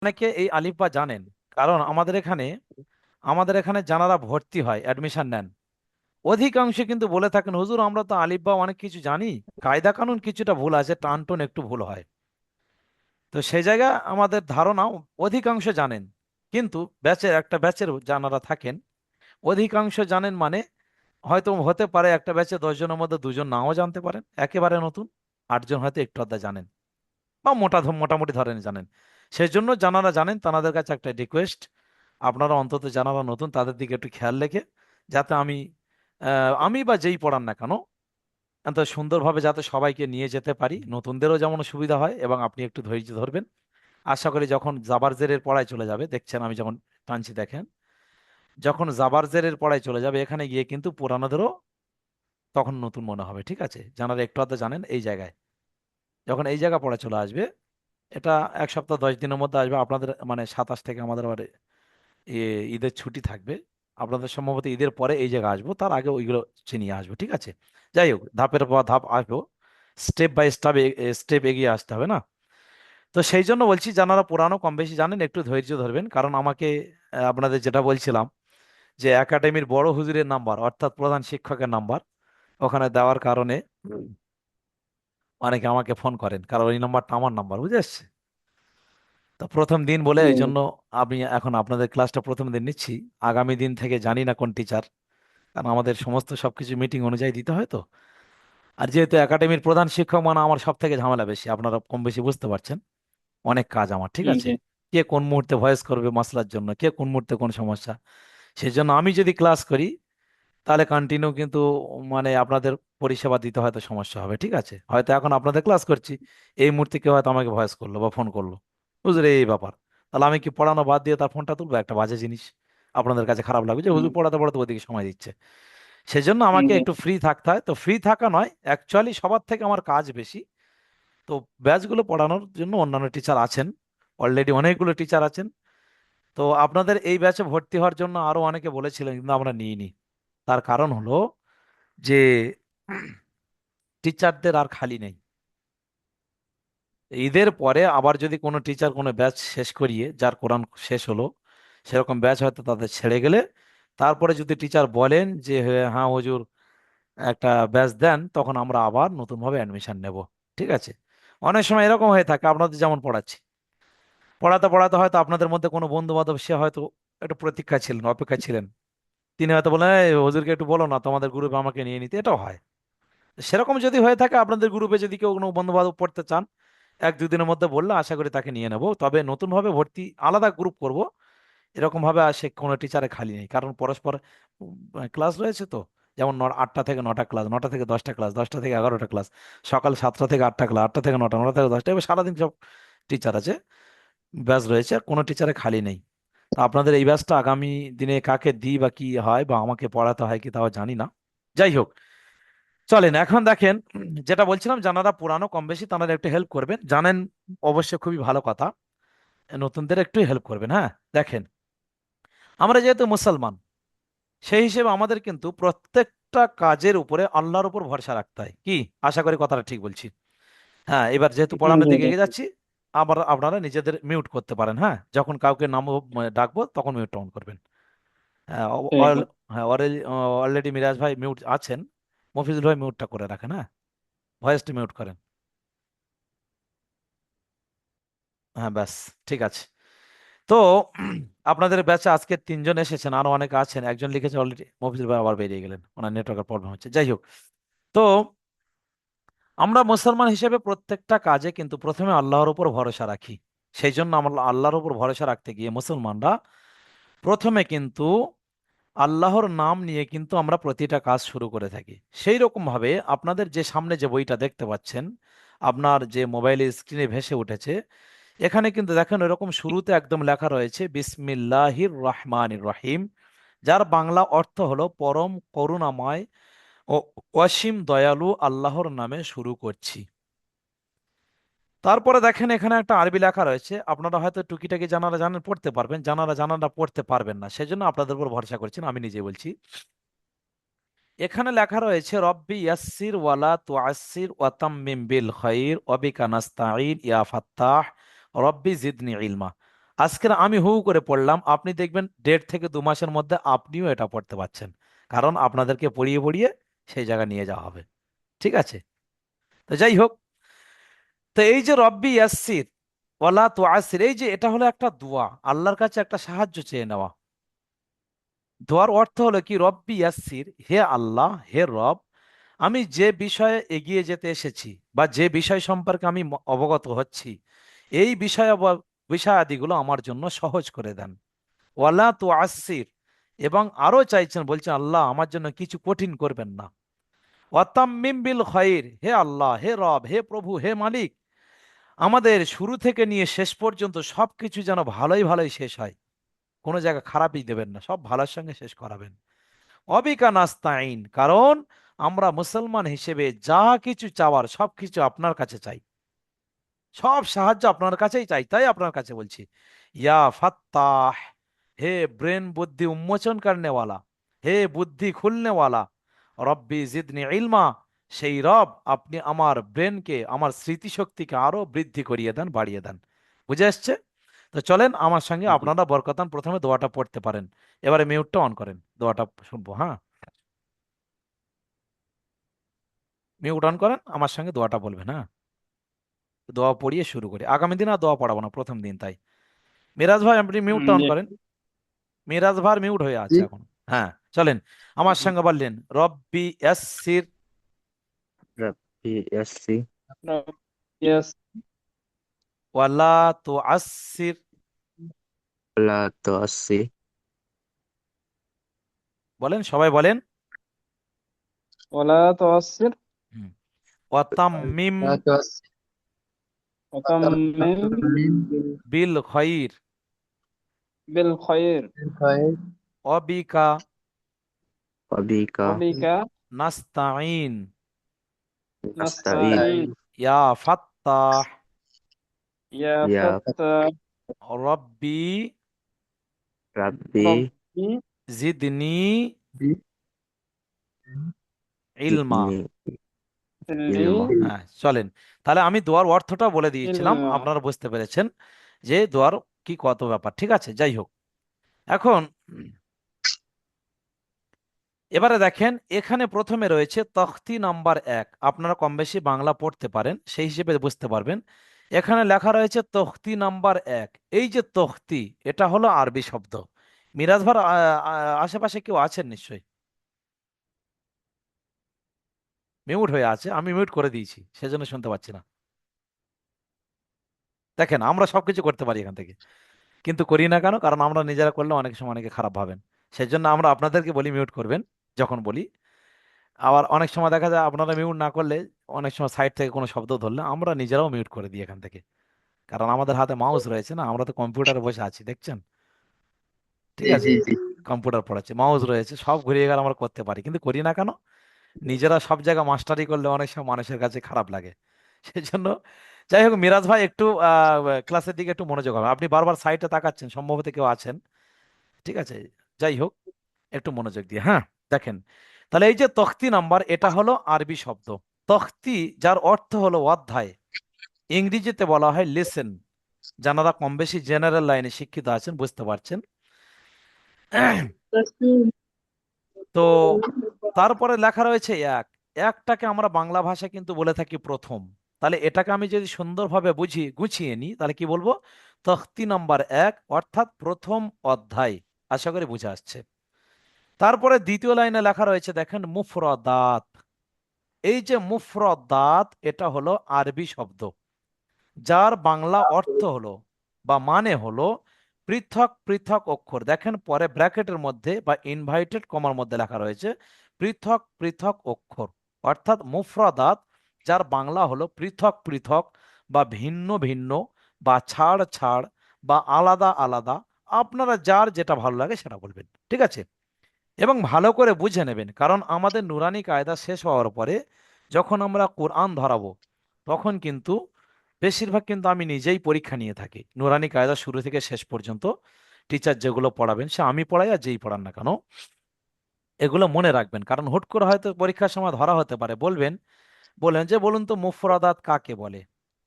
অনেকে এই আলিফ বা জানেন, কারণ আমাদের এখানে যারা ভর্তি হয়, অ্যাডমিশন নেন, অধিকাংশ কিন্তু বলে থাকেন, হুজুর আমরা তো আলিফ বা অনেক কিছু জানি, কায়দা কানুন কিছুটা ভুল আছে, টান টুন একটু ভুল হয়। তো সেই জায়গা আমাদের ধারণা অধিকাংশ জানেন, কিন্তু একটা ব্যাচের যারা থাকেন অধিকাংশ জানেন মানে হয়তো হতে পারে একটা ব্যাচে 10 জনের মধ্যে 2 জন নাও জানতে পারেন, একেবারে নতুন 8 জন হয়তো একটু আধা জানেন, বা মোটামুটি ধরেন জানেন। সেই জন্য যারা জানেন তাদের কাছে একটা রিকোয়েস্ট, আপনারা অন্তত যারা নতুন তাদের দিকে একটু খেয়াল রেখে, যাতে আমি বা যেই পড়ান না কেন এত সুন্দরভাবে যাতে সবাইকে নিয়ে যেতে পারি, নতুনদেরও যেমন সুবিধা হয়, এবং আপনি একটু ধৈর্য ধরবেন। আশা করি যখন জাবারজেরের পড়ায় চলে যাবে, দেখছেন আমি যখন টানছি দেখেন, যখন জাবারজেরের পড়ায় চলে যাবে এখানে গিয়ে কিন্তু পুরানোদেরও তখন নতুন মনে হবে। ঠিক আছে, যারা একটু আধটা জানেন এই জায়গায়, যখন এই জায়গা পড়া চলে আসবে, এটা 1 সপ্তাহ 10 দিনের মধ্যে আসবে আপনাদের, মানে 27 থেকে আমাদের আবার ঈদের ছুটি থাকবে। আপনাদের সম্ভবত ঈদের পরে এই জায়গা আসবো, তার আগে ওইগুলো চিনিয়ে আসবো। ঠিক আছে, যাই হোক, ধাপের পর ধাপ আসবো, স্টেপ বাই স্টেপ এগিয়ে আসতে হবে না? তো সেই জন্য বলছি, যারা পুরানো কম বেশি জানেন একটু ধৈর্য ধরবেন, কারণ আমাকে আপনাদের যেটা বলছিলাম, যে একাডেমির বড় হুজুরের নাম্বার অর্থাৎ প্রধান শিক্ষকের নাম্বার ওখানে দেওয়ার কারণে অনেকে আমাকে ফোন করেন, কারণ ওই নাম্বারটা আমার নাম্বার, বুঝে আসছে। তো প্রথম দিন বলে এই হুম। জন্য আমি এখন আপনাদের ক্লাসটা প্রথম দিন নিচ্ছি। আগামী দিন থেকে জানি না কোন টিচার, কারণ আমাদের সমস্ত সবকিছু মিটিং অনুযায়ী দিতে হয় তো। আর যেহেতু একাডেমির প্রধান শিক্ষক মানে আমার সব থেকে ঝামেলা বেশি, আপনারা কম বেশি বুঝতে পারছেন, অনেক কাজ আমার। ঠিক হুম। আছে, হুম। কে কোন মুহূর্তে ভয়েস করবে মাসলার জন্য, কে কোন মুহূর্তে কোন সমস্যা, সেই জন্য আমি যদি ক্লাস করি তাহলে কন্টিনিউ কিন্তু মানে আপনাদের পরিষেবা দিতে হয়তো সমস্যা হবে। ঠিক আছে, হয়তো এখন আপনাদের ক্লাস করছি, এই মুহূর্তে কেউ হয়তো আমাকে ভয়েস করলো বা ফোন করলো, বুঝলে এই ব্যাপার, তাহলে আমি কি পড়ানো বাদ দিয়ে তার ফোনটা তুলবো? একটা বাজে জিনিস। আপনাদের কাছে খারাপ লাগবে যে হুম। হুজুর পড়াতে পড়াতে ওদিকে সময় দিচ্ছে। সেই জন্য হুম। আমাকে হুম। একটু ফ্রি থাকতে হয়। তো ফ্রি থাকা নয়, অ্যাকচুয়ালি সবার থেকে আমার কাজ বেশি। তো ব্যাচগুলো পড়ানোর জন্য অন্যান্য টিচার আছেন, অলরেডি অনেকগুলো টিচার আছেন। তো আপনাদের এই ব্যাচে ভর্তি হওয়ার জন্য আরো অনেকে বলেছিলেন, কিন্তু আমরা নিইনি। তার কারণ হলো যে টিচারদের আর খালি নেই। ঈদের পরে আবার যদি কোনো টিচার কোনো ব্যাচ শেষ করিয়ে, যার কোরআন শেষ হলো, সেরকম ব্যাচ হয়তো তাদের ছেড়ে গেলে, তারপরে যদি টিচার বলেন যে হ্যাঁ হুজুর একটা ব্যাচ দেন, তখন আমরা আবার নতুনভাবে অ্যাডমিশন নেব। ঠিক আছে, অনেক সময় এরকম হয়ে থাকে, আপনাদের যেমন পড়াচ্ছি, পড়াতে পড়াতে হয়তো আপনাদের মধ্যে কোনো বন্ধু বান্ধব সে হয়তো একটু প্রতীক্ষা ছিলেন, অপেক্ষা ছিলেন, তিনি হয়তো বলেন, "এই হুজুরকে একটু বলো না তোমাদের গ্রুপে আমাকে নিয়ে নিতে", এটাও হয়। সেরকম যদি হয়ে থাকে, আপনাদের গ্রুপে যদি কেউ কোনো বন্ধু বান্ধব পড়তে চান, 1-2 দিনের মধ্যে বললে আশা করি তাকে নিয়ে নেব। তবে নতুন ভাবে ভর্তি আলাদা গ্রুপ করব, এরকম ভাবে আর সে কোনো টিচারে খালি নেই, কারণ পরস্পর ক্লাস রয়েছে তো। যেমন 8টা থেকে 9টা ক্লাস, 9টা থেকে 10টা ক্লাস, 10টা থেকে 11টা ক্লাস, সকাল 7টা থেকে 8টা ক্লাস, 8টা থেকে 9টা, 9টা থেকে 10টা, এবার সারাদিন সব টিচার আছে, ব্যাচ রয়েছে, আর কোনো টিচারে খালি নেই। তো আপনাদের এই ব্যাচটা আগামী দিনে কাকে দিই বা কি হয়, বা আমাকে পড়াতে হয় কি, তাও জানি না। যাই হোক, চলেন এখন দেখেন, যেটা বলছিলাম, যারা পুরানো কম বেশি তারা একটু হেল্প করবেন, জানেন অবশ্যই খুবই ভালো কথা, নতুনদের একটু হেল্প করবেন। হ্যাঁ, দেখেন, আমরা যেহেতু মুসলমান, সেই হিসেবে আমাদের কিন্তু প্রত্যেকটা কাজের উপরে আল্লাহর উপর ভরসা রাখতে হয়, কি? আশা করি কথাটা ঠিক বলছি। হ্যাঁ, এবার যেহেতু হুম। পড়ানোর হুম। দিকে হুম। এগিয়ে যাচ্ছি, আবার আপনারা নিজেদের মিউট করতে পারেন। হ্যাঁ, যখন কাউকে নাম ডাকবো তখন মিউট অন করবেন। হ্যাঁ, ঠিক আছে। হ্যাঁ, অলরেডি মিরাজ ভাই মিউট আছেন, মফিজুল ভাই মিউটটা করে রাখেন। হ্যাঁ, ভয়েসটা মিউট করেন। হ্যাঁ, ব্যাস, ঠিক আছে। তো আপনাদের ব্যাচে আজকে 3 জন এসেছেন, আরো অনেকে আছেন, একজন লিখেছে অলরেডি, মফিজুল ভাই আবার বেরিয়ে গেলেন, ওনার নেটওয়ার্কের প্রবলেম হচ্ছে। যাই হোক, তো আমরা মুসলমান হিসেবে প্রত্যেকটা কাজে কিন্তু প্রথমে আল্লাহর উপর ভরসা রাখি। সেই জন্য আমরা আল্লাহর উপর ভরসা রাখতে গিয়ে মুসলমানরা প্রথমে কিন্তু আল্লাহর নাম নিয়ে কিন্তু আমরা প্রতিটা কাজ শুরু করে থাকি। সেই রকম ভাবে আপনাদের যে সামনে যে বইটা দেখতে পাচ্ছেন, আপনার যে মোবাইলের স্ক্রিনে ভেসে উঠেছে, এখানে কিন্তু দেখেন এরকম শুরুতে একদম লেখা রয়েছে বিসমিল্লাহির রহমানির রহিম, যার বাংলা অর্থ হলো পরম করুণাময় ও অসীম দয়ালু আল্লাহর নামে শুরু করছি। তারপরে দেখেন এখানে একটা আরবি লেখা রয়েছে, আপনারা হয়তো টুকিটাকি জানারা জানেন পড়তে পারবেন, জানারা পড়তে পারবেন না, সেজন্য আপনাদের উপর ভরসা করছেন, আমি নিজে বলছি। এখানে লেখা রয়েছে রব্বি ইয়াসসির ওয়ালা তুআসসির ওয়াতাম্মিম বিল খাইর ওয়াবিকা নাস্তাঈন ইয়া ফাত্তাহ রব্বি জিদনি ইলমা। আজকের আমি হু হু করে পড়লাম, আপনি দেখবেন 1.5 থেকে 2 মাসের মধ্যে আপনিও এটা পড়তে পারছেন, কারণ আপনাদেরকে পড়িয়ে পড়িয়ে সেই জায়গায় নিয়ে যাওয়া হবে। ঠিক আছে? তো যাই হোক, তো এই যে রব্বি ইয়াসসির ওয়ালা তুআসির, এই যে এটা হলো একটা দোয়া, আল্লাহর কাছে একটা সাহায্য চেয়ে নেওয়া। দোয়ার অর্থ হলো কি, রব্বি ইয়াসসির, হে আল্লাহ, হে রব, আমি যে বিষয়ে এগিয়ে যেতে এসেছি বা যে বিষয় সম্পর্কে আমি অবগত হচ্ছি, এই বিষয়াদিগুলো আমার জন্য সহজ করে দেন। ওয়ালা তুআসির, এবং আরো চাইছেন, বলছেন আল্লাহ আমার জন্য কিছু কঠিন করবেন না। ওয়াতাম্মিম বিল খাইর, হে আল্লাহ, হে রব, হে প্রভু, হে মালিক, আমাদের শুরু থেকে নিয়ে শেষ পর্যন্ত সবকিছু যেন ভালোই ভালোই শেষ হয়, কোনো জায়গা খারাপই দেবেন না, সব ভালোর সঙ্গে শেষ করাবেন। অবিকা নাস্তাইন, কারণ আমরা মুসলমান হিসেবে যা কিছু চাওয়ার সবকিছু আপনার কাছে চাই, সব সাহায্য আপনার কাছেই চাই, তাই আপনার কাছে বলছি। ইয়া ফাত্তাহ, হে ব্রেন বুদ্ধি উন্মোচন করনেওয়ালা, হে বুদ্ধি খুলনেওয়ালা, রব্বি জিদনি ইলমা, সেই রব আপনি আমার ব্রেনকে, আমার স্মৃতিশক্তিকে আরো বৃদ্ধি করিয়ে দেন, বাড়িয়ে দেন। বুঝে আসছে? তো চলেন আমার সঙ্গে জি। আপনারা বরকতান প্রথমে দোয়াটা পড়তে পারেন। এবারে মিউটটা অন করেন, দোয়াটা শুনবো। হ্যাঁ, মিউট অন করেন, আমার সঙ্গে দোয়াটা বলবেন। হ্যাঁ, দোয়া পড়িয়ে শুরু করি, আগামী দিন আর দোয়া পড়াবো না, প্রথম দিন তাই। মিরাজ ভাই আপনি মিউটটা অন জি। করেন, মিরাজ ভাই মিউট হয়ে আছে জি। এখন। হ্যাঁ, চলেন আমার সঙ্গে বললেন, রব্বি ইয়াসসির রাব্বি ইয়াসসি Yes, ওয়ালা তুআসসির, ওয়ালা তুআসসি বলেন সবাই বলেন। ولا تعسر হুম। ওয়াতাম্মিম ওয়ালা তুআসসি وتمم বিল খৈর بالخير অবিকা ওয়াবিকা وبك নাস্তাইন নাস্তাঈন نستعين ইয়া ফাত্তাহ يا ইয়া فتاح রব্বি রাব্বি ربي জিদনি ইলমা। জিদনি ইলমা। علمي হ্যাঁ, চলেন, তাহলে আমি দোয়ার অর্থটা বলে দিয়েছিলাম, علما আপনারা বুঝতে পেরেছেন যে দোয়ার কি কত ব্যাপার। ঠিক আছে, যাই হোক, এখন এবারে দেখেন, এখানে প্রথমে রয়েছে তখতি নাম্বার 1, আপনারা কম বেশি বাংলা পড়তে পারেন, সেই হিসেবে বুঝতে পারবেন। এখানে লেখা রয়েছে তখতি নাম্বার 1। এই যে তখতি, এটা হলো আরবি শব্দ। মিরাজ ভার আশেপাশে কেউ আছেন নিশ্চয়ই, মিউট হয়ে আছে, আমি মিউট করে দিয়েছি, সেজন্য শুনতে পাচ্ছি না। দেখেন, আমরা সবকিছু করতে পারি এখান থেকে, কিন্তু করি না কেন? কারণ আমরা নিজেরা করলে অনেক সময় অনেকে খারাপ ভাবেন। সেজন্য আমরা আপনাদেরকে বলি মিউট করবেন যখন বলি। আবার অনেক সময় দেখা যায় আপনারা মিউট না করলে, অনেক সময় সাইড থেকে কোনো শব্দ ধরলে আমরা নিজেরাও মিউট করে দিই এখান থেকে, কারণ আমাদের হাতে মাউস রয়েছে না, আমরা তো কম্পিউটারে বসে আছি, দেখছেন? ঠিক জি আছে, জি জি। কম্পিউটার পড়াচ্ছে, মাউস রয়েছে, সব ঘুরিয়ে গেলে আমরা করতে পারি, কিন্তু করি না কেন? নিজেরা সব জায়গা মাস্টারি করলে অনেক সময় মানুষের কাছে খারাপ লাগে। সেই জন্য, যাই হোক, মিরাজ ভাই একটু ক্লাসের দিকে একটু মনোযোগ হবে, আপনি বারবার সাইডে তাকাচ্ছেন, সম্ভবত কেউ আছেন। ঠিক আছে, যাই হোক, একটু মনোযোগ দিয়ে। হ্যাঁ, দেখেন, তাহলে এই যে তখতি নাম্বার, এটা হলো আরবি শব্দ। তখতি, যার অর্থ হলো অধ্যায়, ইংরেজিতে বলা হয় লেসেন। যারা কম বেশি জেনারেল লাইনে শিক্ষিত আছেন বুঝতে পারছেন। তো তারপরে লেখা রয়েছে এক, একটাকে আমরা বাংলা ভাষায় কিন্তু বলে থাকি প্রথম। তাহলে এটাকে আমি যদি সুন্দরভাবে গুছিয়ে নিই, তাহলে কি বলবো? তখতি নাম্বার 1 অর্থাৎ প্রথম অধ্যায়। আশা করি বুঝে আসছে। তারপরে দ্বিতীয় লাইনে লেখা রয়েছে, দেখেন, মুফরদাত। এই যে মুফরদাত, এটা হলো আরবি শব্দ, যার বাংলা অর্থ হলো বা মানে হলো পৃথক পৃথক অক্ষর। দেখেন পরে ব্র্যাকেটের মধ্যে বা ইনভাইটেড কমার মধ্যে লেখা রয়েছে পৃথক পৃথক অক্ষর, অর্থাৎ মুফরদাত, যার বাংলা হলো পৃথক পৃথক বা ভিন্ন ভিন্ন বা ছাড় ছাড় বা আলাদা আলাদা। আপনারা যার যেটা ভালো লাগে সেটা বলবেন। ঠিক আছে, এবং ভালো করে বুঝে নেবেন, কারণ আমাদের নুরানি কায়দা শেষ হওয়ার পরে যখন আমরা কোরআন ধরাবো, তখন কিন্তু বেশিরভাগ কিন্তু আমি নিজেই পরীক্ষা নিয়ে থাকি নুরানি কায়দা শুরু থেকে শেষ পর্যন্ত। টিচার যেগুলো পড়াবেন, সে আমি পড়াই আর যেই পড়ান না কেন, এগুলো মনে রাখবেন, কারণ হুট করে হয়তো পরীক্ষার সময় ধরা হতে পারে। বলবেন, বলেন যে বলুন তো মুফরাদাত কাকে বলে।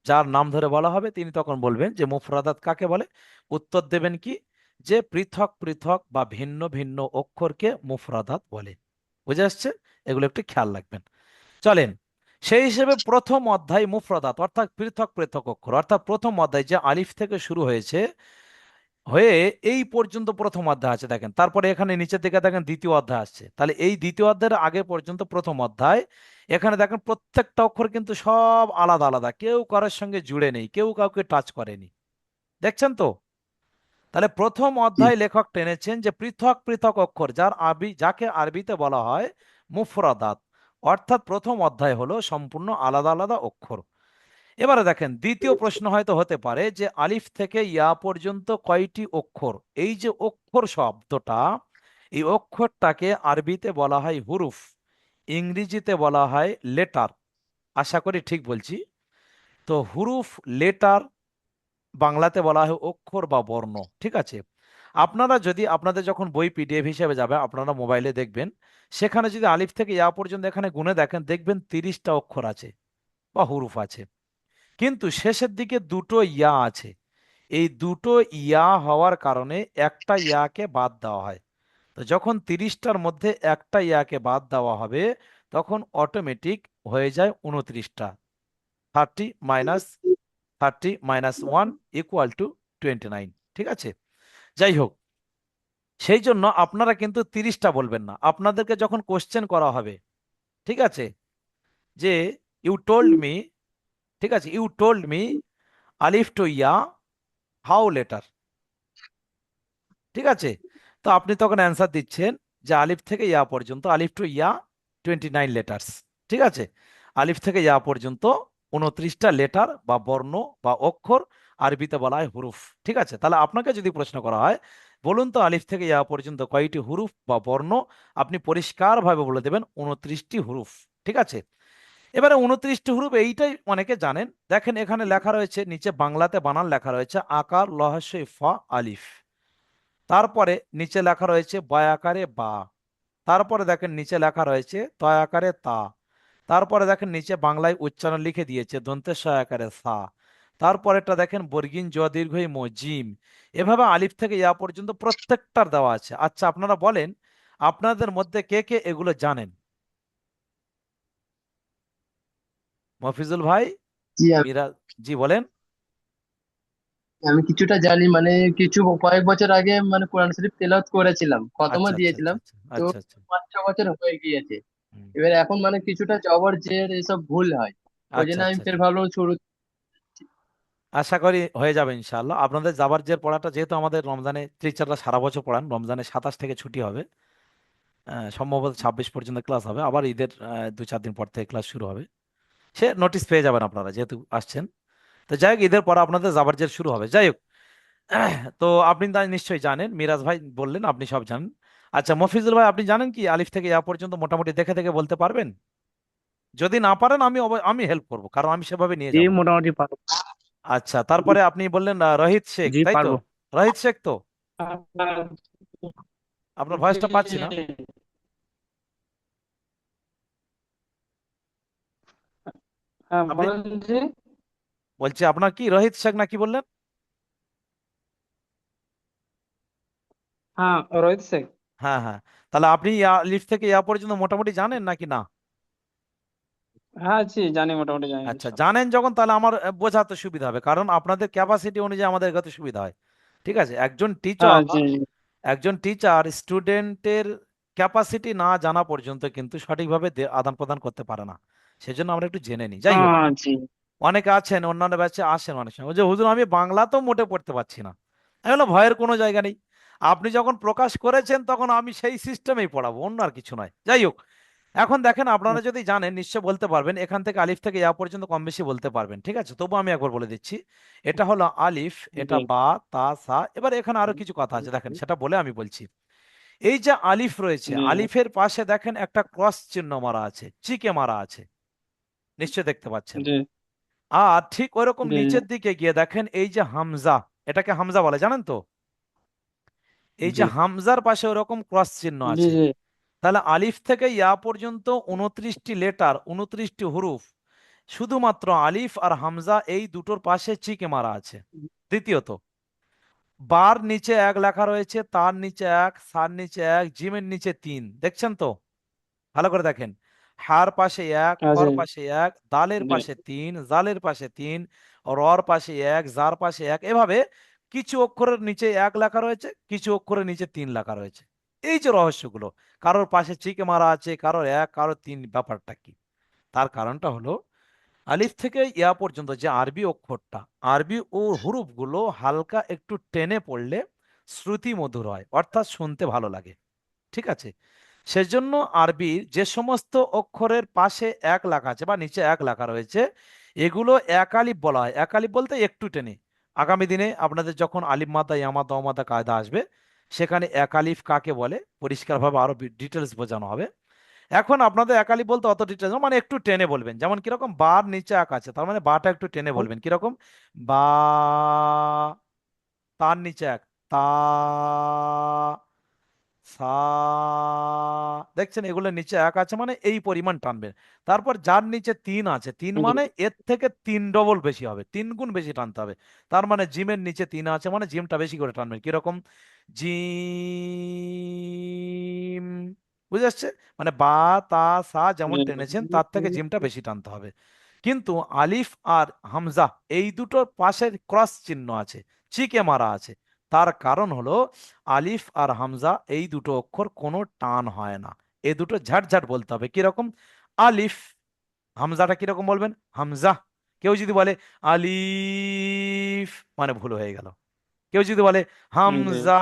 যার নাম ধরে বলা হবে তিনি তখন বলবেন যে মুফরাদাত কাকে বলে। উত্তর দেবেন কি, যে পৃথক পৃথক বা ভিন্ন ভিন্ন অক্ষরকে মুফরাদাত বলে। বুঝে আসছে? এগুলো একটু খেয়াল রাখবেন। চলেন, সেই হিসেবে প্রথম অধ্যায় মুফরাদাত অর্থাৎ পৃথক পৃথক অক্ষর, অর্থাৎ প্রথম অধ্যায় যে আলিফ থেকে শুরু হয়েছে হয়ে এই পর্যন্ত প্রথম অধ্যায় আছে দেখেন, তারপরে এখানে নিচের দিকে দেখেন দ্বিতীয় অধ্যায় আসছে, তাহলে এই দ্বিতীয় অধ্যায়ের আগে পর্যন্ত প্রথম অধ্যায়। এখানে দেখেন প্রত্যেকটা অক্ষর কিন্তু সব আলাদা আলাদা, কেউ কারোর সঙ্গে জুড়ে নেই, কেউ কাউকে টাচ করেনি। দেখছেন তো? তাহলে প্রথম জি। অধ্যায় লেখক টেনেছেন যে পৃথক পৃথক অক্ষর, যাকে আরবিতে বলা হয় মুফরাদাত, অর্থাৎ প্রথম অধ্যায় হলো সম্পূর্ণ আলাদা আলাদা অক্ষর। এবারে দেখেন দ্বিতীয় প্রশ্ন হয়তো হতে পারে যে আলিফ থেকে ইয়া পর্যন্ত কয়টি অক্ষর। এই যে অক্ষর শব্দটা, এই অক্ষরটাকে আরবিতে বলা হয় হুরুফ, ইংরেজিতে বলা হয় লেটার। আশা করি ঠিক বলছি। তো হুরুফ, লেটার, বাংলাতে বলা হয় অক্ষর বা বর্ণ। ঠিক আছে? আপনারা যদি আপনাদের যখন বই পিডিএফ হিসেবে যাবে আপনারা মোবাইলে দেখবেন, সেখানে যদি আলিফ থেকে ইয়া পর্যন্ত এখানে গুণে দেখেন, দেখবেন 30টা অক্ষর আছে বা হুরুফ আছে। কিন্তু শেষের দিকে দুটো ইয়া আছে। এই দুটো ইয়া হওয়ার কারণে একটা ইয়াকে বাদ দেওয়া হয়। তো যখন 30টার মধ্যে একটা ইয়াকে বাদ দেওয়া হবে, তখন অটোমেটিক হয়ে যায় 29টা। 30 - 1 = 29। ঠিক আছে? যাই হোক, সেই জন্য আপনারা কিন্তু 30টা বলবেন না। আপনাদেরকে যখন কোশ্চেন করা হবে, ঠিক আছে, যে ইউ টোল্ড মি, ঠিক আছে, you told me Alif two yeah how letter, ঠিক আছে, তো আপনি তখন অ্যান্সার দিচ্ছেন যে আলিফ থেকে ইয়া পর্যন্ত, আলিফ টু ইয়া 29 লেটার্স। ঠিক আছে? আলিফ থেকে ইয়া পর্যন্ত 29টা লেটার বা বর্ণ বা অক্ষর, আরবিতে বলা হয় হুরুফ। ঠিক আছে? তাহলে আপনাকে যদি প্রশ্ন করা হয় বলুন তো আলিফ থেকে ইয়া পর্যন্ত কয়টি হুরুফ বা বর্ণ, আপনি পরিষ্কারভাবে বলে দেবেন 29টি হুরুফ। ঠিক আছে? এবারে 29টি হুরুফ এইটাই অনেকে জানেন। দেখেন এখানে লেখা রয়েছে, নিচে বাংলাতে বানান লেখা রয়েছে আকার লহস্যই ফা আলিফ, তারপরে নিচে লেখা রয়েছে বয় আকারে বা, তারপরে দেখেন নিচে লেখা রয়েছে তয় আকারে তা, তারপরে দেখেন নিচে বাংলায় উচ্চারণ লিখে দিয়েছে দন্তেশ আকারে সা, তারপরেটা দেখেন বর্গীন জ দীর্ঘই ম জিম। এভাবে আলিফ থেকে ইয়া পর্যন্ত প্রত্যেকটার দেওয়া আছে। আচ্ছা আপনারা বলেন, আপনাদের মধ্যে কে কে এগুলো জানেন? মফিজুল ভাই, জি, মিরাজ, জি বলেন। আমি কিছুটা জানি, মানে কিছু কয়েক বছর আগে মানে কোরআন শরীফ তেলাওয়াত করেছিলাম, খতমও আচ্ছা আচ্ছা আচ্ছা দিয়েছিলাম। আচ্ছা তো আচ্ছা আচ্ছা। 5-6 বছর হয়ে গিয়েছে। হুম, এবার এখন মানে কিছুটা জবর জের এসব ভুল হয়, ওই আচ্ছা জন্য আমি আচ্ছা ফের আচ্ছা। ভাবলাম শুরু। আশা করি হয়ে যাবে ইনশাআল্লাহ। আপনাদের জাবার জের পড়াটা যেহেতু আমাদের রমজানে টিচাররা সারা বছর পড়ান, রমজানে 27 থেকে ছুটি হবে, সম্ভবত 26 পর্যন্ত ক্লাস হবে, আবার ঈদের 2-4 দিন পর থেকে ক্লাস শুরু হবে। সে নোটিশ পেয়ে যাবেন আপনারা যেহেতু আসছেন। তো যাই হোক, ঈদের পর আপনাদের জাবার জের শুরু হবে। যাই হোক, তো আপনি তা নিশ্চয়ই জানেন, মিরাজ ভাই বললেন আপনি সব জানেন। আচ্ছা মফিজুল ভাই, আপনি জানেন কি আলিফ থেকে ইয়া পর্যন্ত মোটামুটি দেখে দেখে বলতে পারবেন? যদি না পারেন আমি হেল্প করব, কারণ আমি সেভাবে নিয়ে জি, যাব। মোটামুটি পারবো। আচ্ছা, তারপরে আপনি বললেন রহিত শেখ, জি, তাই তো? পারবো। রহিত শেখ তো? হ্যাঁ, আপনার ভয়েসটা পাচ্ছি না। হ্যাঁ, আপনি, বলেন জি। বলছি আপনার কি রোহিত শেখ না কি বললেন? হ্যাঁ, রোহিত শেখ। হ্যাঁ হ্যাঁ। তাহলে আপনি লিফট থেকে ইয়া পর্যন্ত মোটামুটি জানেন নাকি না? হ্যাঁ জি, জানি, মোটামুটি জানি আচ্ছা সব। জানেন যখন, তাহলে আমার বোঝাতে সুবিধা হবে, কারণ আপনাদের ক্যাপাসিটি অনুযায়ী আমাদের কাছে সুবিধা হয়। ঠিক আছে? হ্যাঁ জি জি। একজন টিচার স্টুডেন্টের ক্যাপাসিটি না জানা পর্যন্ত কিন্তু সঠিকভাবে আদান প্রদান করতে পারে না। সেজন্য আমরা একটু জেনে নিই। যাই হোক, হ্যাঁ জি। অনেকে আছেন অন্যান্য ব্যাচে আসেন অনেক সময়, ওই যে হুজুর আমি বাংলা তো মোটে পড়তে পারছি না। আমি বললাম ভয়ের কোনো জায়গা নেই, আপনি যখন প্রকাশ করেছেন তখন আমি সেই সিস্টেমেই পড়াবো, অন্য আর কিছু নয়। যাই হোক, এখন দেখেন আপনারা যদি জানেন নিশ্চয় বলতে পারবেন, এখান থেকে আলিফ থেকে ইয়া পর্যন্ত কম বেশি বলতে পারবেন। ঠিক আছে? তবু আমি একবার বলে দিচ্ছি, এটা হলো আলিফ, এটা জি বা, তা, সা। এবার এখানে আরো কিছু কথা আছে দেখেন, সেটা বলে আমি বলছি। এই যে আলিফ রয়েছে, জি আলিফের পাশে দেখেন একটা ক্রস চিহ্ন মারা আছে, চিকে মারা আছে, নিশ্চয় দেখতে পাচ্ছেন। জি আর ঠিক ওইরকম জি নিচের দিকে গিয়ে দেখেন এই যে হামজা, এটাকে হামজা বলে জানেন তো? এই যে জি। হামজার পাশে ওরকম ক্রস চিহ্ন জি আছে। জি। তাহলে আলিফ থেকে ইয়া পর্যন্ত 29টি লেটার, 29টি হুরুফ, শুধুমাত্র আলিফ আর হামজা এই দুটোর পাশে চিকে মারা আছে। দ্বিতীয়ত, বার নিচে এক লেখা রয়েছে, তার নিচে এক, সার নিচে এক, জিমের নিচে তিন। দেখছেন তো? ভালো করে দেখেন। হার পাশে এক, জি খর পাশে এক, দালের জি পাশে তিন, জালের পাশে তিন, রর পাশে এক, জার পাশে এক। এভাবে কিছু অক্ষরের নিচে এক লেখা রয়েছে, কিছু অক্ষরের নিচে তিন লেখা রয়েছে। এই যে রহস্যগুলো, কারোর পাশে চিকে মারা আছে, কারোর এক, কারোর তিন। ব্যাপারটা কি? তার কারণটা হলো, আলিফ থেকে ইয়া পর্যন্ত যে আরবি অক্ষরটা, আরবি ও হুরুফগুলো হালকা একটু টেনে পড়লে শ্রুতি মধুর হয়, অর্থাৎ শুনতে ভালো লাগে। ঠিক আছে? সেজন্য আরবির যে সমস্ত অক্ষরের পাশে এক লেখা আছে বা নিচে এক লেখা রয়েছে, এগুলো এক আলিফ বলা হয়। এক আলিফ বলতে একটু টেনে। আগামী দিনে আপনাদের যখন আলিফ মাদা ইয়ামাদা ওমাদা কায়দা আসবে, সেখানে এক আলিফ কাকে বলে পরিষ্কারভাবে আরো ডিটেলস বোঝানো হবে। এখন আপনাদের এক আলিফ বলতে অত ডিটেলস, মানে একটু টেনে বলবেন। যেমন কিরকম, বার নিচে এক আছে, তার মানে বাটা একটু টেনে বলবেন। কিরকম? বা, তার নিচে এক, তা, সা। দেখছেন, এগুলো নিচে এক আছে মানে এই পরিমাণ টানবেন। তারপর যার নিচে তিন আছে, তিন জি মানে এর থেকে তিন ডবল বেশি হবে, তিন গুণ বেশি টানতে হবে। তার মানে জিমের নিচে তিন আছে মানে জিমটা বেশি করে টানবেন। কিরকম? জিম। বুঝে আসছে? মানে বা, তা, সা যেমন জি টেনেছেন তার থেকে জিমটা বেশি টানতে হবে। কিন্তু আলিফ আর হামজা এই দুটোর পাশে ক্রস চিহ্ন আছে, চিকে মারা আছে। তার কারণ হলো, আলিফ আর হামজা এই দুটো অক্ষর কোনো টান হয় না। এ দুটো ঝাট বলতে হবে। কিরকম? আলিফ। হামজাটা কিরকম বলবেন? হামজা। কেউ যদি বলে আলিফ, মানে ভুল হয়ে গেল। কেউ যদি বলে জি হামজা,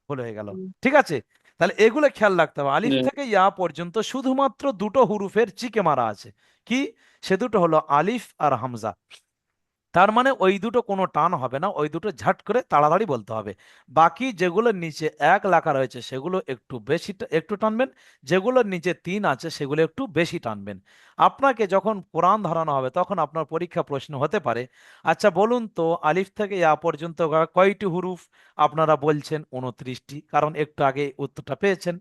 ভুল হয়ে গেল। ঠিক আছে? তাহলে এগুলো খেয়াল রাখতে হবে। আলিফ জি থেকে ইয়া পর্যন্ত শুধুমাত্র দুটো হুরুফের চিকে মারা আছে। কি? সে দুটো হলো আলিফ আর হামজা। তার মানে ওই দুটো কোনো টান হবে না, ওই দুটো ঝাট করে তাড়াতাড়ি বলতে হবে। বাকি যেগুলোর নিচে এক লেখা রয়েছে সেগুলো একটু বেশি একটু টানবেন, যেগুলোর নিচে তিন আছে সেগুলো একটু বেশি টানবেন। আপনাকে যখন কোরআন ধরানো হবে তখন আপনার পরীক্ষা প্রশ্ন হতে পারে, আচ্ছা বলুন তো, আলিফ থেকে ইয়া পর্যন্ত কয়টি হুরুফ? আপনারা বলছেন 29টি, কারণ একটু আগে উত্তরটা পেয়েছেন।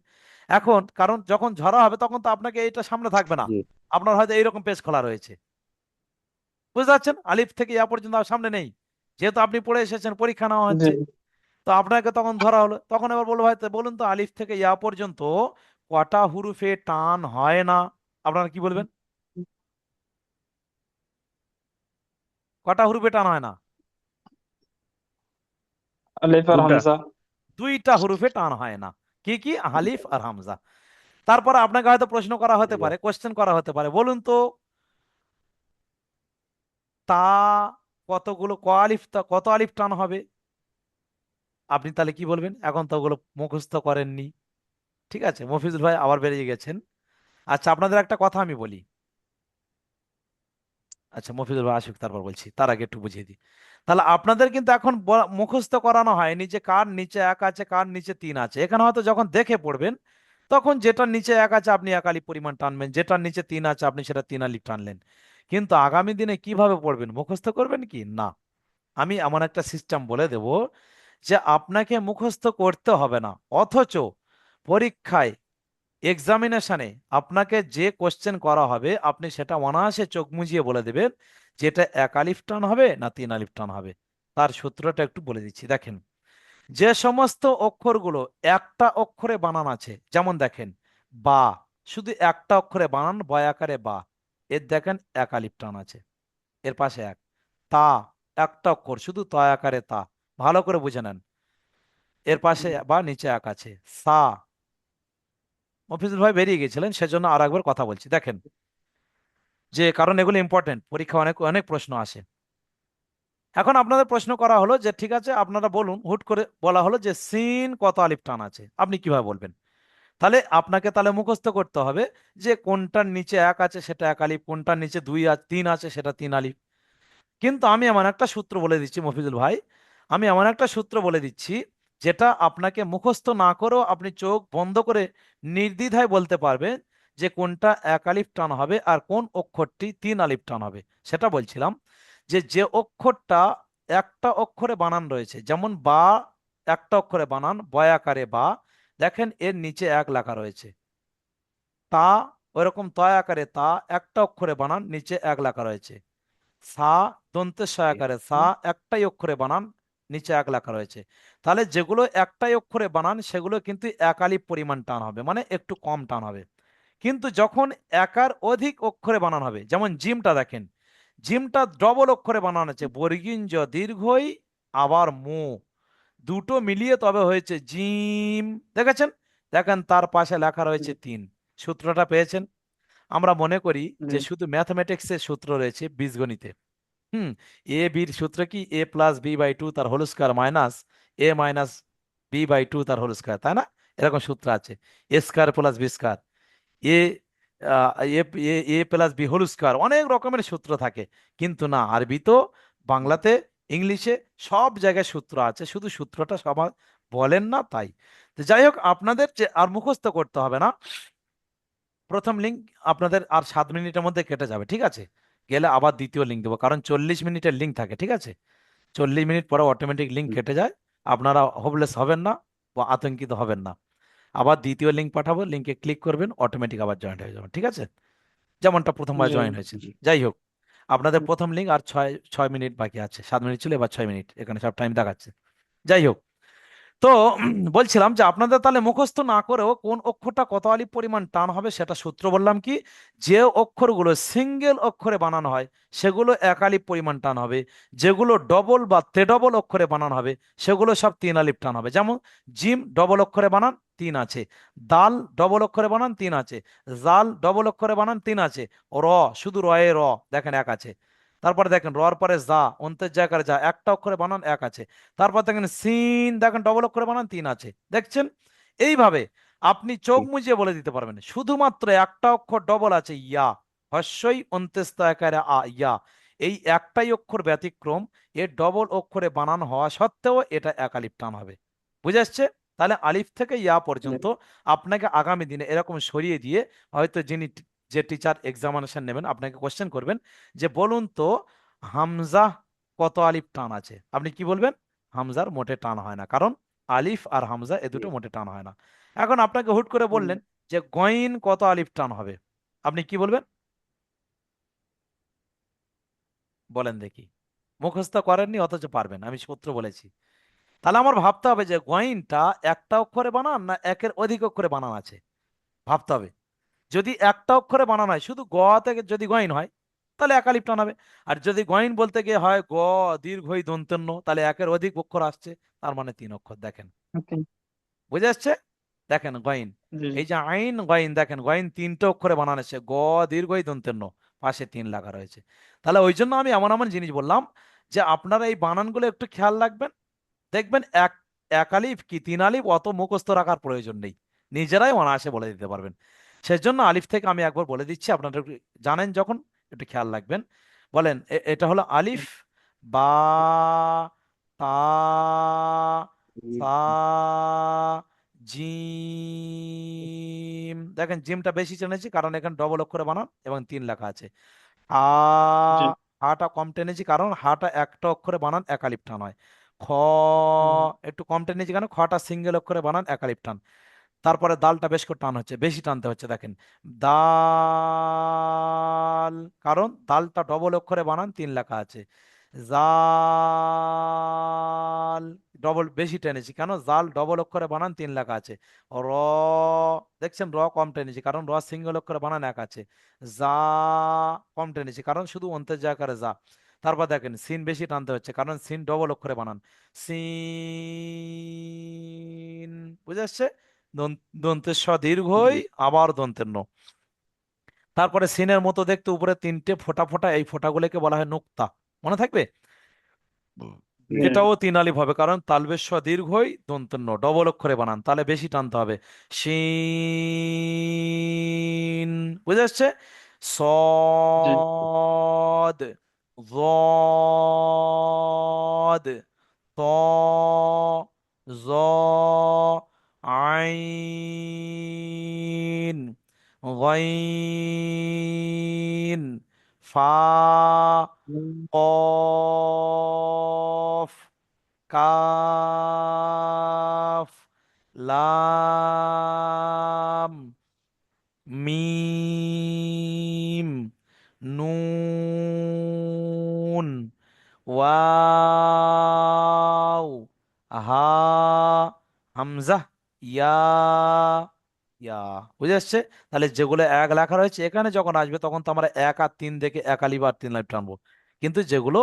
এখন কারণ যখন ধরা হবে তখন তো আপনাকে এটা সামনে থাকবে না, জি। আপনার হয়তো এইরকম পেজ খোলা রয়েছে। বুঝতে পারছেন? আলিফ থেকে ইয়া পর্যন্ত আর সামনে নেই, যেহেতু আপনি পড়ে এসেছেন, পরীক্ষা নেওয়া জি হচ্ছে। তো আপনাকে তখন ধরা হলো, তখন এবার বলবো, ভাই তো বলুন তো, আলিফ থেকে ইয়া পর্যন্ত কটা হুরুফে টান হয় না? আপনারা কি বলবেন? কটা হুরুফে টান হয় না? আলিফ আর দুটা। হামজা। দুইটা হুরুফে টান হয় না। কি কি? আলিফ আর হামজা। তারপরে আপনাকে হয়তো প্রশ্ন করা হতে পারে, কোশ্চেন করা হতে পারে, বলুন তো, তা কতগুলো, কত আলিফ টান হবে? আপনি তাহলে কি বলবেন? এখন তো ওগুলো মুখস্থ করেননি। ঠিক আছে, মফিজুল ভাই আবার বেরিয়ে গেছেন। আচ্ছা, আপনাদের একটা কথা আমি বলি। আচ্ছা, মফিজুল ভাই আসুক, তারপর বলছি। তার আগে একটু বুঝিয়ে দিই। তাহলে আপনাদের কিন্তু এখন মুখস্থ করানো হয়নি যে কার নিচে এক আছে, কার নিচে তিন আছে। এখানে হয়তো যখন দেখে পড়বেন, তখন যেটার নিচে এক আছে আপনি এক আলিফ পরিমাণ টানবেন, যেটার নিচে তিন আছে আপনি সেটা তিন আলিফ টানলেন। কিন্তু আগামী দিনে কিভাবে পড়বেন? মুখস্থ করবেন কি না? আমি এমন একটা সিস্টেম বলে দেব যে আপনাকে মুখস্থ করতে হবে না, অথচ পরীক্ষায়, এক্সামিনেশনে আপনাকে যে কোশ্চেন করা হবে আপনি সেটা অনায়াসে চোখ মুজিয়ে বলে দেবেন যেটা এক আলিফ টান হবে না তিন আলিফ টান হবে। তার সূত্রটা একটু বলে দিচ্ছি, দেখেন। যে সমস্ত অক্ষরগুলো একটা অক্ষরে বানান আছে, যেমন দেখেন, বা, শুধু একটা অক্ষরে বানান বয় আকারে বা, এর দেখেন এক আলিফ টান আছে, এর পাশে এক। তা, একটা অক্ষর শুধু ত আকারে তা, ভালো করে বুঝে নেন, এর পাশে বা নিচে এক আছে। সা, মফিজুল ভাই বেরিয়ে গেছিলেন সেজন্য আর একবার কথা বলছি, দেখেন। যে কারণ এগুলো ইম্পর্টেন্ট, পরীক্ষা অনেক অনেক প্রশ্ন আসে। এখন আপনাদের প্রশ্ন করা হলো যে ঠিক আছে আপনারা বলুন, হুট করে বলা হলো যে সিন কত আলিফ টান আছে, আপনি কিভাবে বলবেন? তাহলে আপনাকে তাহলে মুখস্থ করতে হবে যে কোনটার নিচে এক আছে সেটা এক আলিফ, কোনটার নিচে দুই তিন আছে সেটা তিন আলিফ। কিন্তু আমি এমন একটা সূত্র বলে দিচ্ছি মফিজুল ভাই, আমি এমন একটা সূত্র বলে দিচ্ছি যেটা আপনাকে মুখস্থ না করেও আপনি চোখ বন্ধ করে নির্দ্বিধায় বলতে পারবেন যে কোনটা এক আলিফ টান হবে আর কোন অক্ষরটি তিন আলিফ টান হবে। সেটা বলছিলাম যে যে অক্ষরটা একটা অক্ষরে বানান রয়েছে, যেমন বা, একটা অক্ষরে বানান বয় আকারে বা, দেখেন এর নিচে এক লেখা রয়েছে। তা ওইরকম তয় আকারে তা একটা অক্ষরে বানান, নিচে এক লেখা রয়েছে। সা দন্তের স আকারে সা একটাই অক্ষরে বানান, নিচে এক লেখা রয়েছে। তাহলে যেগুলো একটাই অক্ষরে বানান সেগুলো কিন্তু একালি পরিমাণ টান হবে, মানে একটু কম টান হবে। কিন্তু যখন একার অধিক অক্ষরে বানান হবে, যেমন জিমটা দেখেন, জিমটা ডবল অক্ষরে বানান আছে, বর্গীয় জ দীর্ঘই আবার মু, দুটো মিলিয়ে তবে হয়েছে জিম। দেখেছেন? দেখেন তার পাশে লেখা রয়েছে 3। সূত্রটা পেয়েছেন? আমরা মনে করি যে শুধু ম্যাথমেটিক্সের সূত্র রয়েছে বীজগণিতে। হুম। এ বির সূত্র কি? a+b/2 তার হোল স্কয়ার মাইনাস a-b/2 তার হোল স্কয়ার, তাই না? এরকম সূত্র আছে। এ স্কয়ার প্লাস বি স্কয়ার, এ এ এ প্লাস বি হোল স্কয়ার, অনেক রকমের সূত্র থাকে। কিন্তু না, আরবি তো, বাংলাতে, ইংলিশে সব জায়গায় সূত্র আছে, শুধু সূত্রটা সবাই বলেন না তাই। তো যাই হোক, আপনাদের যে আর মুখস্থ করতে হবে না। প্রথম লিঙ্ক আপনাদের আর 7 মিনিটের মধ্যে কেটে যাবে, ঠিক আছে? গেলে আবার দ্বিতীয় লিঙ্ক দেবো, কারণ 40 মিনিটের লিঙ্ক থাকে, ঠিক আছে? 40 মিনিট পরে অটোমেটিক লিঙ্ক কেটে যায়। আপনারা হোপলেস হবেন না বা আতঙ্কিত হবেন না। আবার দ্বিতীয় লিঙ্ক পাঠাবো, লিঙ্কে ক্লিক করবেন, অটোমেটিক আবার জয়েন্ট হয়ে যাবেন, ঠিক আছে? যেমনটা প্রথমবার জি। জয়েন হয়েছে। যাই হোক, আপনাদের প্রথম লিঙ্ক আর 6 মিনিট বাকি আছে। 7 মিনিট ছিল, এবার 6 মিনিট, এখানে সব টাইম দেখাচ্ছে। যাই হোক, তো বলছিলাম যে আপনাদের তাহলে মুখস্থ না করেও কোন অক্ষরটা কত আলিফ পরিমাণ টান হবে সেটা সূত্র বললাম কি, যে অক্ষরগুলো সিঙ্গেল অক্ষরে বানানো হয় সেগুলো এক আলিফ পরিমাণ টান হবে, যেগুলো ডবল বা তেডবল অক্ষরে বানানো হবে সেগুলো সব 3 আলিফ টান হবে। যেমন জিম ডবল অক্ষরে বানান 3 আছে, দাল ডবল অক্ষরে বানান 3 আছে, জাল ডবল অক্ষরে বানান 3 আছে, র শুধু রয়ে র দেখেন এক আছে। তারপরে দেখেন রর পরে যা, অন্তের জায়গায় যা, একটা অক্ষরে বানান এক আছে। তারপর দেখেন সিন, দেখেন ডবল অক্ষরে বানান 3 আছে। দেখছেন? এইভাবে আপনি চোখ মুজিয়ে বলে দিতে পারবেন। শুধুমাত্র একটা অক্ষর ডবল আছে, ইয়া, হস্যই অন্ত্যেস্ত আকারে আ, ইয়া, এই একটাই অক্ষর ব্যতিক্রম, এর ডবল অক্ষরে বানান হওয়া সত্ত্বেও এটা এক আলিফ টান হবে। বুঝে আসছে? তাহলে আলিফ থেকে ইয়া পর্যন্ত আপনাকে আগামী দিনে এরকম সরিয়ে দিয়ে, হয়তো যে টিচার এক্সামিনেশন নেবেন আপনাকে কোশ্চেন করবেন যে বলুন তো হামজা কত আলিফ টান আছে, আপনি কি বলবেন? হামজার মোটে টান হয় না, কারণ আলিফ আর হামজা এ দুটো মোটে টান হয় না। এখন আপনাকে হুট করে বললেন যে গইন কত আলিফ টান হবে, আপনি কি বলবেন? বলেন দেখি। মুখস্থ করেননি অথচ পারবেন, আমি সূত্র বলেছি। তাহলে আমার ভাবতে হবে যে গইনটা একটা অক্ষরে বানান না একের অধিক অক্ষরে বানান আছে, ভাবতে হবে। যদি একটা অক্ষরে বানানো হয়, শুধু গ থেকে যদি গইন হয়, তাহলে একালিপ টান হবে। আর যদি গইন বলতে গিয়ে হয় গ দীর্ঘই দন্তেন্য, তাহলে একের অধিক অক্ষর আসছে, তার মানে 3 অক্ষর। দেখেন, ওকে। বুঝে আসছে? দেখেন গইন, জি। এই যে আইন গইন, দেখেন গইন 3টে অক্ষরে বানানো আছে, গ দীর্ঘই দন্তেন্য, পাশে 3 লেখা রয়েছে। তাহলে ওই জন্য আমি এমন এমন জিনিস বললাম যে আপনারা এই বানানগুলো একটু খেয়াল রাখবেন। দেখবেন এক আলিফ কি 3 আলিফ অত মুখস্থ রাখার প্রয়োজন নেই, নিজেরাই অনায়াসে বলে দিতে পারবেন। সেজন্য আলিফ থেকে আমি একবার বলে দিচ্ছি, আপনারা একটু জানেন যখন, একটু খেয়াল রাখবেন। বলেন, এটা হলো আলিফ, বা, তা, সা, জিম। দেখেন জিমটা বেশি টেনেছি কারণ এখানে ডবল অক্ষরে বানান এবং 3 লেখা আছে। হা, জি। হাটা কম টেনেছি কারণ হাটা একটা অক্ষরে বানান একালিপ টান হয়। খ একটু কম টেনেছি কেন, খটা সিঙ্গেল অক্ষরে বানান একালিপ টান। তারপরে দালটা বেশ করে টান হচ্ছে, বেশি টানতে হচ্ছে। দেখেন দাল, কারণ দালটা ডবল অক্ষরে বানান 3 লেখা আছে। জাল ডবল বেশি টেনেছি কেন, জাল ডবল অক্ষরে বানান 3 লেখা আছে। র, দেখছেন র কম টেনেছি কারণ র সিঙ্গেল অক্ষরে বানান এক আছে। যা কম টেনেছি কারণ শুধু অন্তের জায়গায় যা। তারপর দেখেন সিন বেশি টানতে হচ্ছে কারণ সিন ডবল অক্ষরে বানান, সিন। বুঝে আসছে? দন্তের স দীর্ঘই আবার দন্তের ন। তারপরে সিনের মতো দেখতে উপরে 3টে ফোঁটা ফোঁটা, এই ফোঁটাগুলোকে বলা হয় নুক্তা। মনে থাকবে? জি। এটাও 3 আলিফ হবে কারণ তালবেশ স দীর্ঘই দন্তের ন, ডবল অক্ষরে বানান, তাহলে বেশি টানতে হবে। শিন। বুঝে আসছে? জি। সদ, যদ, ত, জ, আইন, গইন, ফা, কফ, কাফ, লাম, মিম। হামজা, ইয়া, ইয়া। বুঝে আসছে? তাহলে যেগুলো এক লেখা রয়েছে এখানে যখন আসবে তখন তো আমরা 1 আর 3 দেখে 1 আলিফ আর 3 লাইফ টানবো। কিন্তু যেগুলো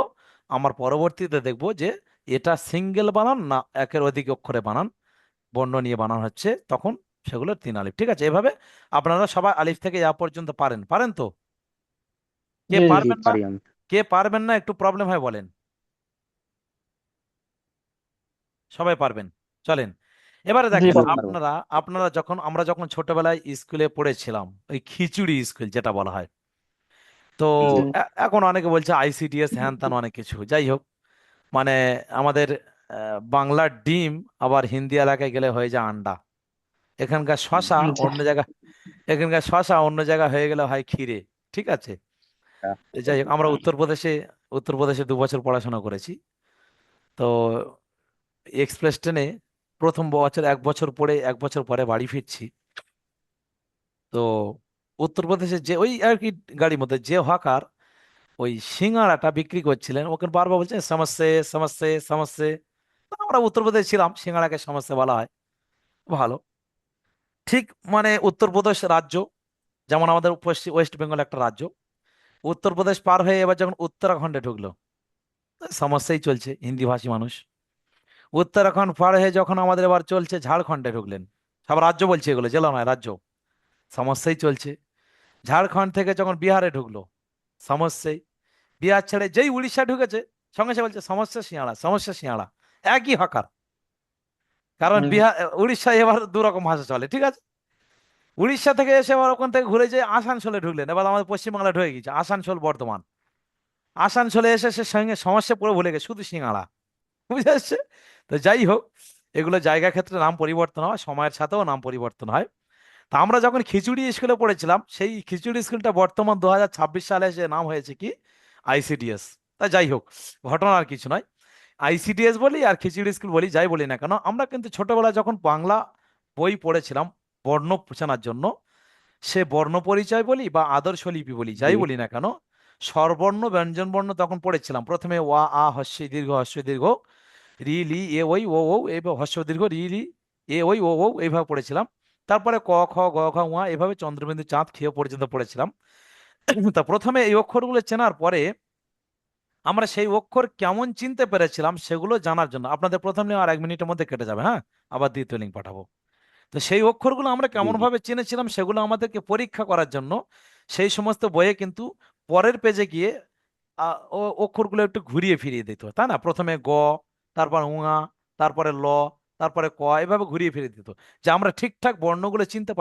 আমার পরবর্তীতে দেখবো যে এটা সিঙ্গেল বানান না একের অধিক অক্ষরে বানান, বর্ণ নিয়ে বানান হচ্ছে, তখন সেগুলো 3 আলিফ। ঠিক আছে? এভাবে আপনারা সবাই আলিফ থেকে ইয়া পর্যন্ত পারেন, পারেন তো? কে জি জি। জি পারবেন না, পারি আমি। কে পারবেন না একটু প্রবলেম হয় বলেন। সবাই পারবেন? চলেন এবারে জি দেখেন, পারবো। পারবো। আপনারা আপনারা আমরা যখন ছোটবেলায় স্কুলে পড়েছিলাম, ওই খিচুড়ি স্কুল যেটা বলা হয়, তো জি। জি এখন অনেকে বলছে আইসিডিএস হ্যান ত্যান অনেক কিছু, যাই হোক, মানে আমাদের বাংলার ডিম আবার হিন্দি এলাকায় গেলে হয়ে যায় আন্ডা। এখানকার শশা জি। অন্য জায়গা, এখানকার শশা অন্য জায়গা হয়ে গেলে হয় ক্ষীরে। ঠিক আছে? তো যাই হোক, আমরা উত্তরপ্রদেশে 2 বছর পড়াশোনা করেছি। তো এক্সপ্রেস ট্রেনে প্রথম বছর 1 বছর পরে 1 বছর পরে বাড়ি ফিরছি। তো উত্তরপ্রদেশে যে ওই আর কি গাড়ির মধ্যে যে হকার ওই সিঙ্গাড়াটা বিক্রি করছিলেন, ওকে বারবার বলছেন সমস্যে, সমস্যে, সমস্যে। তো আমরা উত্তরপ্রদেশ ছিলাম, সিঙ্গাড়াকে সমস্যা বলা হয়। ভালো। ঠিক মানে উত্তরপ্রদেশ রাজ্য, যেমন আমাদের পশ্চিম ওয়েস্ট বেঙ্গল একটা রাজ্য, উত্তরপ্রদেশ পার হয়ে এবার যখন উত্তরাখণ্ডে ঢুকলো, তো সমস্যাই চলছে, হিন্দি ভাষী মানুষ। উত্তরাখণ্ড পার হয়ে যখন আমাদের এবার চলছে ঝাড়খণ্ডে ঢুকলেন, সব রাজ্য বলছে, এগুলো জেলা নয়, রাজ্য। সমস্যাই চলছে। ঝাড়খণ্ড থেকে যখন বিহারে ঢুকলো, সমস্যাই। বিহার ছেড়ে যেই উড়িষ্যা ঢুকেছে, সঙ্গে সঙ্গে বলছে সমস্যা সিয়াড়া, সমস্যা সিয়াড়া। একই হকার। কারণ হুম, বিহার উড়িষ্যায় এবার 2 রকম ভাষা চলে। ঠিক আছে? উড়িষ্যা থেকে এসে আবার ওখান থেকে ঘুরে যেয়ে আসানসোলে ঢুকলেন, এবার আমাদের পশ্চিমবাংলা ঢুকে গেছে আসানসোল বর্ধমান। আসানসোলে এসে সে সঙ্গে সমস্যা পুরো ভুলে গেছে, শুধু সিঙ্গাড়া। বুঝে আসছে? তো যাই হোক, এগুলো জায়গা ক্ষেত্রে নাম পরিবর্তন হয়, সময়ের সাথেও নাম পরিবর্তন হয়। তা আমরা যখন খিচুড়ি স্কুলে পড়েছিলাম, সেই খিচুড়ি স্কুলটা বর্তমান 2026 সালে এসে নাম হয়েছে কি আইসিডিএস। তা যাই হোক, ঘটনা আর কিছু নয়। আইসিডিএস বলি আর খিচুড়ি স্কুল বলি, যাই বলি না কেন, আমরা কিন্তু ছোটবেলায় যখন বাংলা বই পড়েছিলাম বর্ণ চেনার জন্য, সে বর্ণ পরিচয় বলি বা আদর্শ লিপি বলি, জি। যাই বলি না কেন, স্বরবর্ণ ব্যঞ্জন বর্ণ তখন পড়েছিলাম। প্রথমে ওয়া আ হস্য দীর্ঘ রি লি এ ওই ও ও, এইভাবে হস্য দীর্ঘ রি লি এ ওই ও ও, এইভাবে পড়েছিলাম। তারপরে ক খ গ ঘ উয়া, এভাবে চন্দ্রবিন্দু চাঁদ খেয়ে পর্যন্ত পড়েছিলাম। তা প্রথমে এই অক্ষরগুলো চেনার পরে আমরা সেই অক্ষর কেমন চিনতে পেরেছিলাম সেগুলো জানার জন্য আপনাদের প্রথম নিয়ে আর 1 মিনিটের মধ্যে কেটে যাবে, হ্যাঁ, আবার দ্বিতীয় লিঙ্ক পাঠাবো। তো সেই অক্ষরগুলো আমরা জি কেমন জি। ভাবে চিনেছিলাম সেগুলো আমাদেরকে পরীক্ষা করার জন্য সেই সমস্ত বইয়ে কিন্তু পরের পেজে গিয়ে ও অক্ষরগুলো একটু ঘুরিয়ে ফিরিয়ে দিত, তাই না? প্রথমে গ, তারপর উঙা, তারপরে ল, তারপরে ক, এভাবে ঘুরিয়ে ফিরিয়ে দিত, যে আমরা ঠিকঠাক বর্ণগুলো চিনতে পারছি।